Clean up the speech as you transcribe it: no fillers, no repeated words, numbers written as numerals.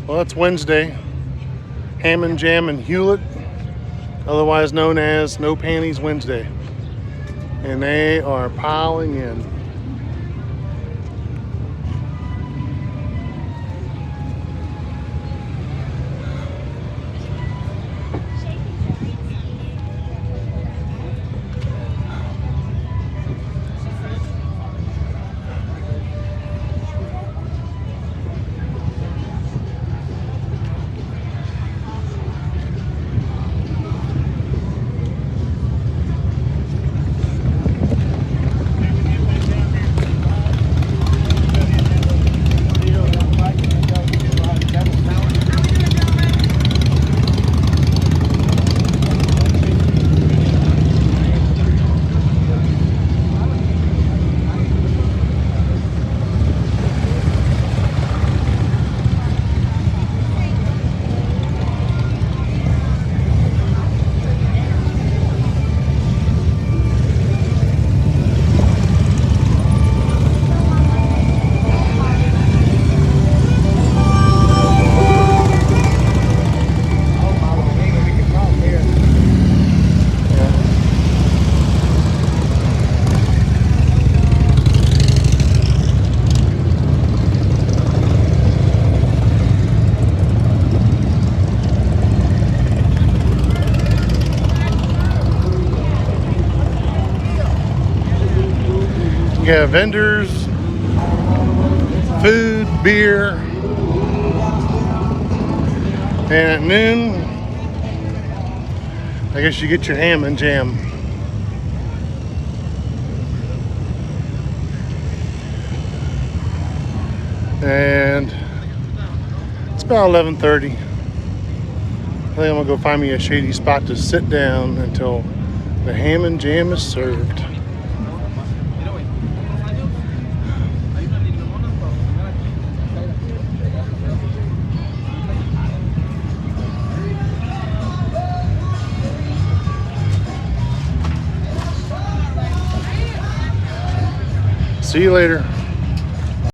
Well, it's Wednesday. Ham and Jam in Hewlett, otherwise known as No Panties Wednesday. And they are piling in. You have vendors, food, beer, and at noon, I guess you get your ham and jam. And it's about 11:30. I think I'm gonna go find me a shady spot to sit down until the ham and jam is served. See you later.